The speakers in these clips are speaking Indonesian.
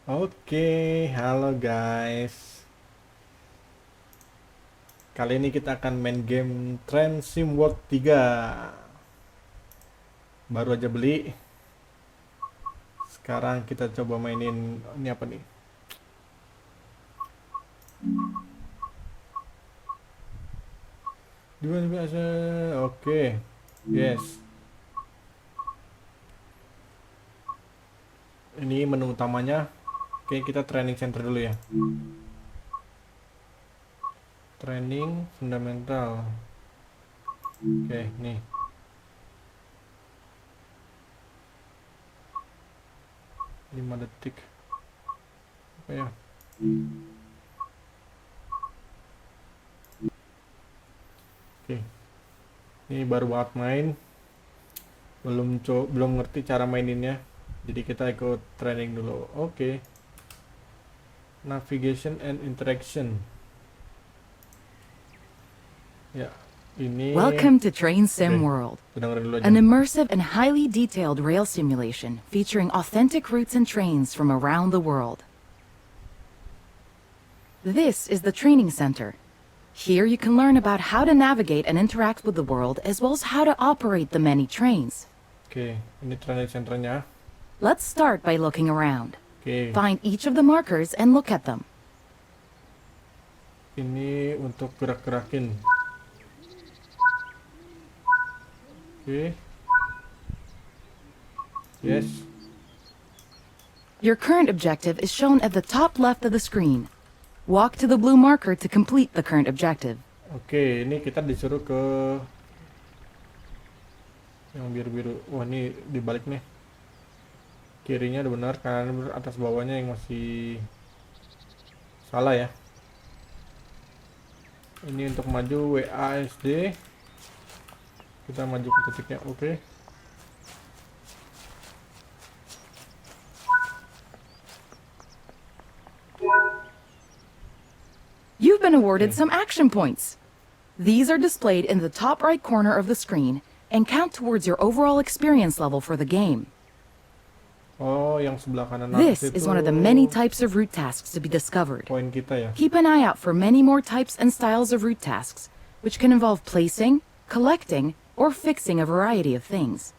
Oke, halo guys. Kali ini kita akan main game Train Sim World 3. Baru aja beli. Sekarang kita coba mainin ini apa nih? Gimana biasa? Oke. Yes. Ini menu utamanya. Oke, kita training center dulu ya. Training fundamental. Oke, nih. 5 detik. Apa ya? Oke. Ini baru banget main. Belum ngerti cara maininnya. Jadi kita ikut training dulu. Oke. Navigation and interaction. Ya, ini Welcome to Train Sim Oke, World, dengerin dulu aja. an immersive and highly detailed rail simulation featuring authentic routes and trains from around the world. This is the training center. Here you can learn about how to navigate and interact with the world as well as how to operate the many trains. Oke, ini training centernya. Let's start by looking around. Oke, Find each of the markers and look at them. ini untuk gerak-gerakin. Oke. Yes. Your current objective is shown at the top left of the screen. Walk to the blue marker to complete the current objective. Oke, ini kita disuruh ke yang biru-biru. Wah, ini dibalik nih. Kirinya udah benar, kanan benar, atas bawahnya yang masih salah ya. Ini untuk maju WASD. Kita maju ke titiknya. Oke. You've been awarded Okay. some action points. These are displayed in the top right corner of the screen and count towards your overall experience level for the game. Oh, yang sebelah kanan This atas is itu one of the many types of route tasks to be discovered. poin kita ya. Keep an eye out for many more types and styles of route tasks, which can involve placing, collecting, or fixing a variety of things.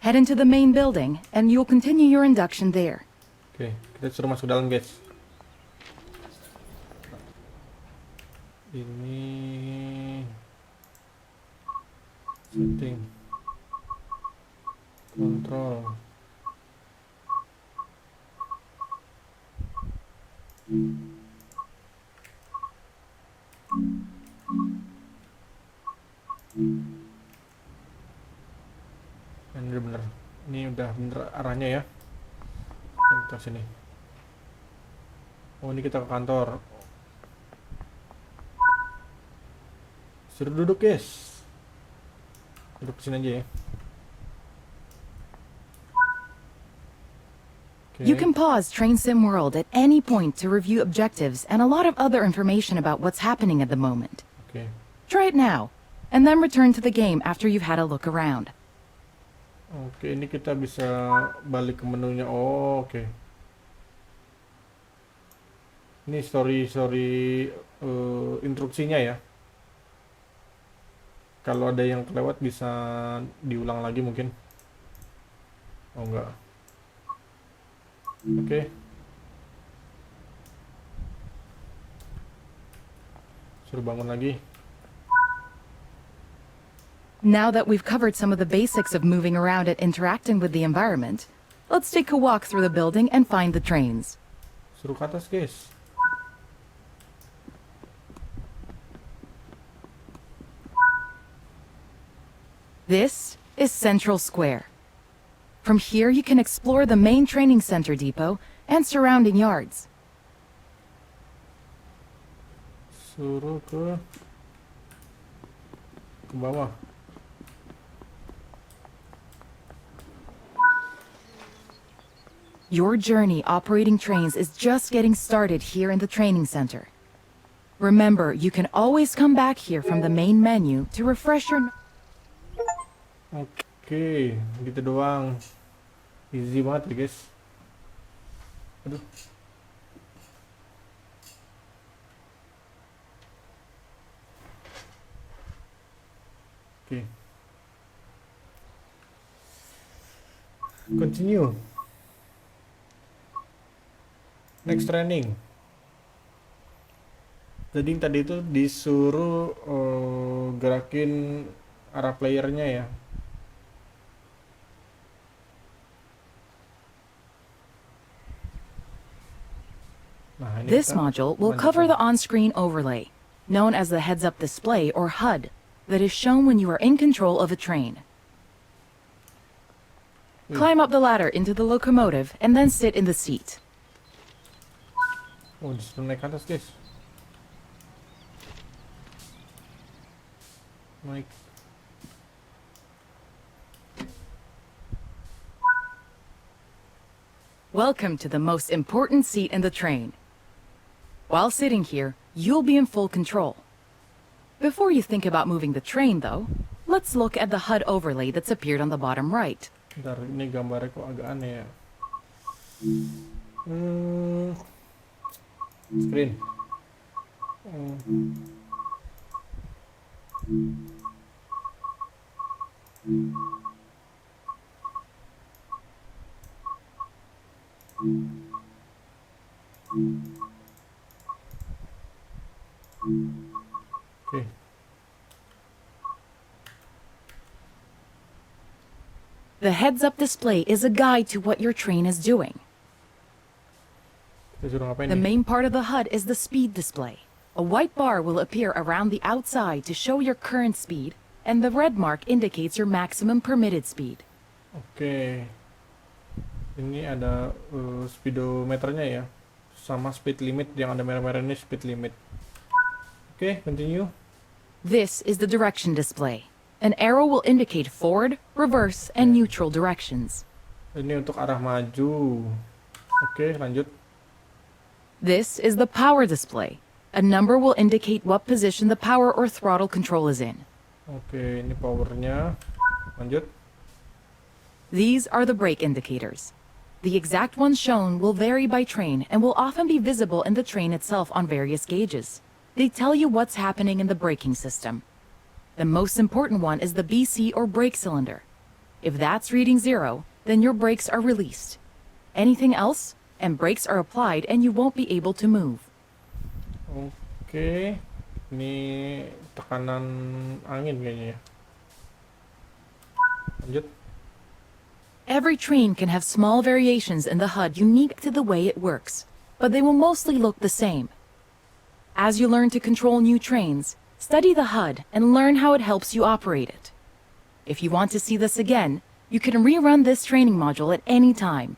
Head into the main building, and you'll continue your induction there. Oke, kita suruh masuk dalam guys. Ini setting kontrol. Ini udah bener. Ini udah bener arahnya ya. Kita sini. Oh, ini kita ke kantor. Suruh duduk guys. Duduk sini aja ya. You can pause Train Sim World at any point to review objectives and a lot of other information about what's happening at the moment. Oke. Try it now, and then return to the game after you've had a look around. Oke, ini kita bisa balik ke menunya. Oh, oke. Ini story instruksinya ya. Kalau ada yang kelewat bisa diulang lagi mungkin. Oh enggak. Oke. Suruh bangun lagi. Now that we've covered some of the basics of moving around and interacting with the environment, let's take a walk through the building and find the trains. Suruh ke atas guys. This is Central Square. From here, you can explore the main training center depot and surrounding yards. Suruh ke bawah. Your journey operating trains is just getting started here in the training center. Remember, you can always come back here from the main menu to refresh your... Oke, gitu doang. Easy banget ya guys. Aduh. Oke. Continue. Next training. Jadi yang tadi itu disuruh gerakin arah playernya ya. Nah, ini This kita module will cover lanjutin. the on-screen overlay, known as the heads-up display or HUD, that is shown when you are in control of a train. Climb up the ladder into the locomotive and then sit in the seat. Oh, disuruh naik ke atas, guys. Naik. Welcome to the most important seat in the train. While sitting here, you'll be in full control. Before you think about moving the train, though, let's look at the HUD overlay that's appeared on the bottom right. Bentar, ini gambarnya kok agak aneh ya. Screen. Oke. The heads-up display is a guide to what your train is doing. Kita suruh ngapain The nih? main part of the HUD is the speed display. A white bar will appear around the outside to show your current speed, and the red mark indicates your maximum permitted speed. Oke. Ini ada speedometernya ya. Sama speed limit, yang ada merah-merah ini speed limit. Oke, continue. This is the direction display. An arrow will indicate forward, reverse, and neutral directions. Ini untuk arah maju. Oke, lanjut. This is the power display. A number will indicate what position the power or throttle control is in. Oke, ini powernya. Lanjut. These are the brake indicators. The exact ones shown will vary by train and will often be visible in the train itself on various gauges. They tell you what's happening in the braking system. The most important one is the BC or brake cylinder. If that's reading 0, then your brakes are released. Anything else, and brakes are applied and you won't be able to move. Oke. Ini tekanan angin kayaknya ya. Lanjut. Every train can have small variations in the HUD unique to the way it works, but they will mostly look the same. As you learn to control new trains, study the HUD and learn how it helps you operate it. If you want to see this again, you can rerun this training module at any time.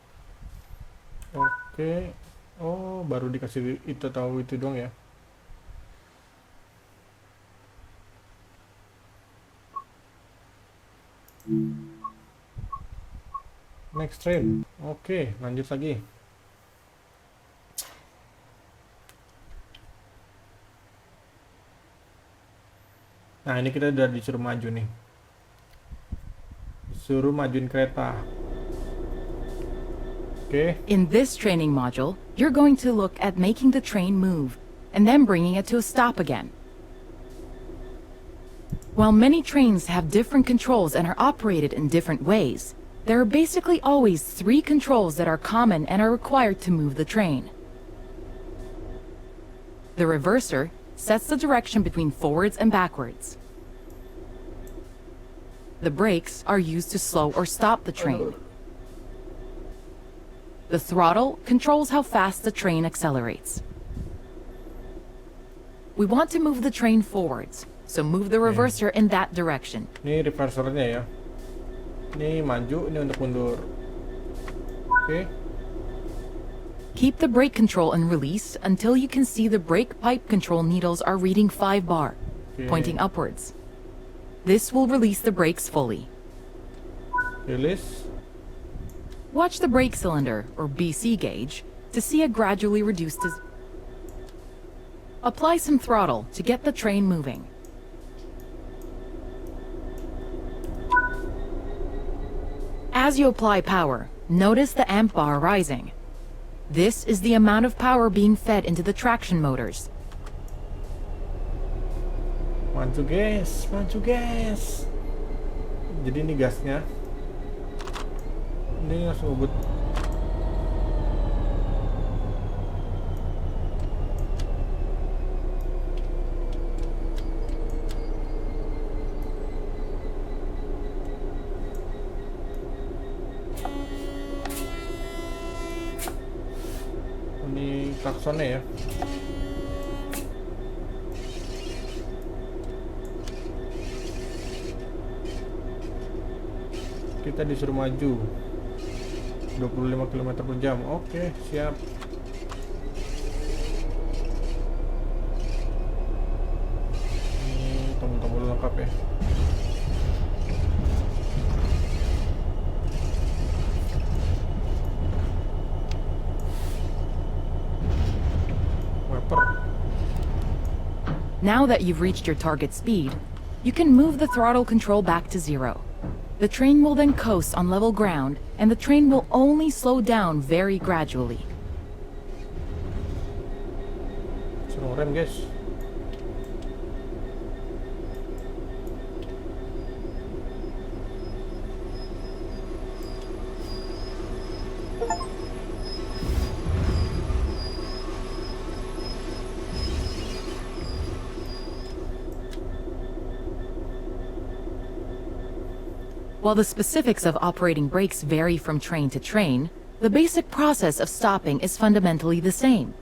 Oke. Oh, baru dikasih itu tahu itu doang ya. Next train. Oke, lanjut lagi. Nah, ini kita udah disuruh maju nih. Disuruh majuin kereta. Oke. In this training module, you're going to look at making the train move and then bringing it to a stop again. While many trains have different controls and are operated in different ways, there are basically always 3 controls that are common and are required to move the train. The reverser sets the direction between forwards and backwards. The brakes are used to slow or stop the train. The throttle controls how fast the train accelerates. We want to move the train forwards, so move the reverser in that direction. Ini reversernya ya. Ini maju, ini untuk mundur. Oke. Keep the brake control and release until you can see the brake pipe control needles are reading 5 bar, pointing upwards. This will release the brakes fully. Release. Watch the brake cylinder, or BC gauge, to see it gradually reduce to... Apply some throttle to get the train moving. As you apply power, notice the amp bar rising. This is the amount of power being fed into the traction motors. Maju guys, maju guys. Jadi ini gasnya. Ini langsung ngebut. Ini klaksonnya ya. Kita disuruh maju 25 km per jam. Oke, siap. Ini tombol-tombol lengkap ya. Wiper. Now that you've reached your target speed, you can move the throttle control back to 0. The train will then coast on level ground, and the train will only slow down very gradually. Suruh rem guys. While the specifics of operating brakes vary from train to train, the basic process of stopping is fundamentally the same.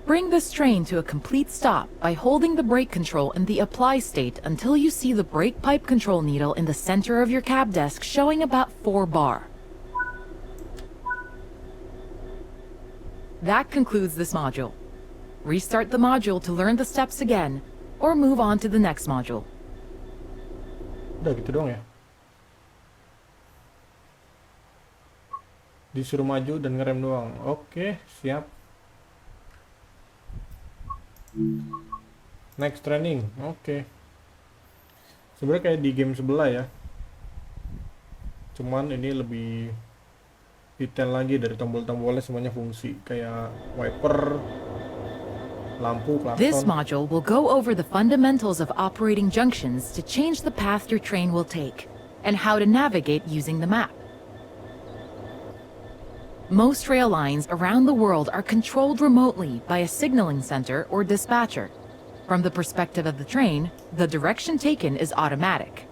Bring this train to a complete stop by holding the brake control in the apply state until you see the brake pipe control needle in the center of your cab desk showing about 4 bar. That concludes this module. Restart the module to learn the steps again, or move on to the next module. Udah gitu dong ya. Disuruh maju dan ngerem doang. Oke, siap. Next training. Oke. Sebenarnya kayak di game sebelah ya. Cuman ini lebih detail lagi, dari tombol-tombolnya semuanya fungsi, kayak wiper, lampu, This klakson. module will go over the fundamentals of operating junctions to change the path your train will take, and how to navigate using the map. Most rail lines around the world are controlled remotely by a signaling center or dispatcher. From the perspective of the train, the direction taken is automatic.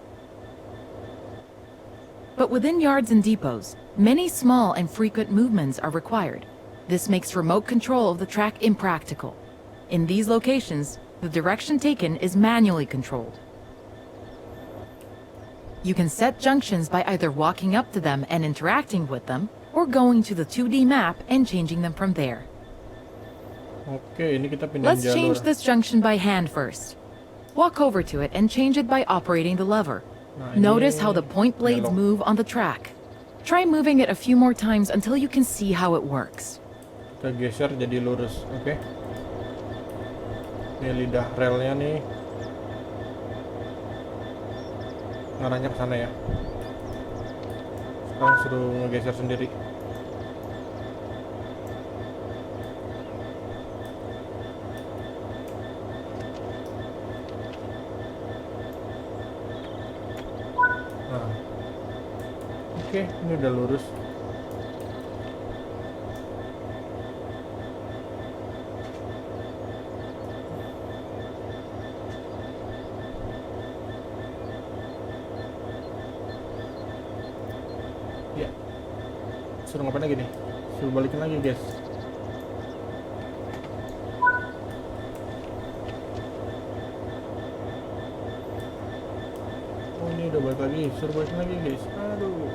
But within yards and depots, many small and frequent movements are required. This makes remote control of the track impractical. In these locations, the direction taken is manually controlled. You can set junctions by either walking up to them and interacting with them, or going to the 2D map and changing them from there. Oke, ini kita pindah Let's jalur. change this junction by hand first. Walk over to it and change it by operating the lever. Nah, Notice ini how the point blades belok. move on the track. Try moving it a few more times until you can see how it works. Kita geser jadi lurus. Oke. Ini lidah relnya nih. Ngarahnya ke sana ya. Sekarang suruh ngegeser sendiri. Nah. Oke, ini udah lurus. Ya. Suruh ngapain lagi nih? Suruh balikin lagi, guys. Oh, ini udah balik lagi. Suruh balikin lagi, guys. Aduh.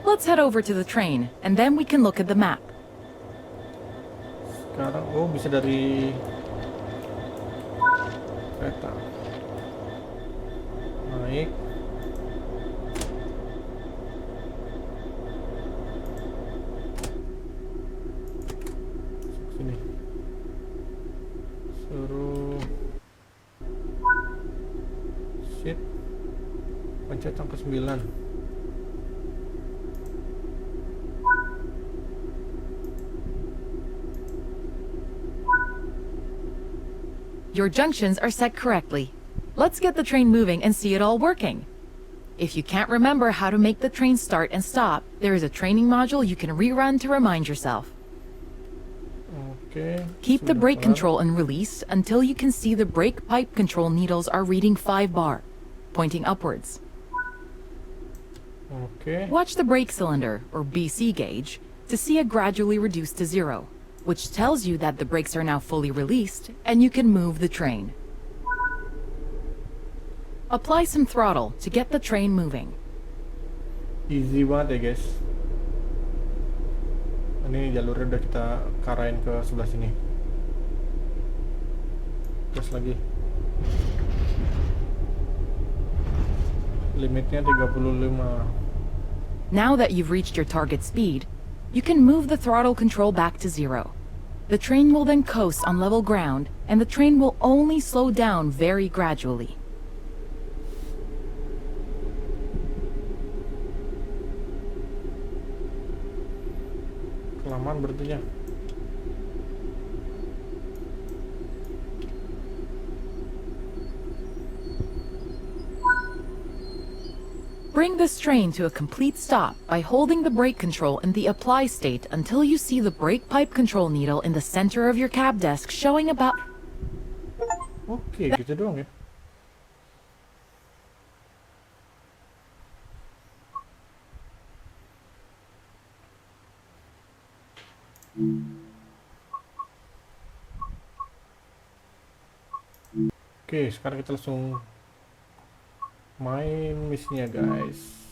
Let's head over to the train, and then we can look at the map. Sekarang, oh bisa dari kereta. Naik. Sini. Suruh shift. Pencet angka 9. Your junctions are set correctly. Let's get the train moving and see it all working. If you can't remember how to make the train start and stop, there is a training module you can rerun to remind yourself. Oke. Keep the Sudah brake kelar. control and release until you can see the brake pipe control needles are reading 5 bar, pointing upwards. Oke. Watch the brake cylinder, or BC gauge, to see it gradually reduce to 0, which tells you that the brakes are now fully released and you can move the train. Apply some throttle to get the train moving. Easy banget ya guys. Ini jalurnya udah kita karain ke sebelah sini. Terus lagi. Limitnya 35. Now that you've reached your target speed, you can move the throttle control back to 0. The train will then coast on level ground, and the train will only slow down very gradually. Kelamaan berhentinya. Bring this train to a complete stop by holding the brake control in the apply state until you see the brake pipe control needle in the center of your cab desk showing about... Oke, gitu doang ya. Oke, sekarang kita langsung main misinya guys.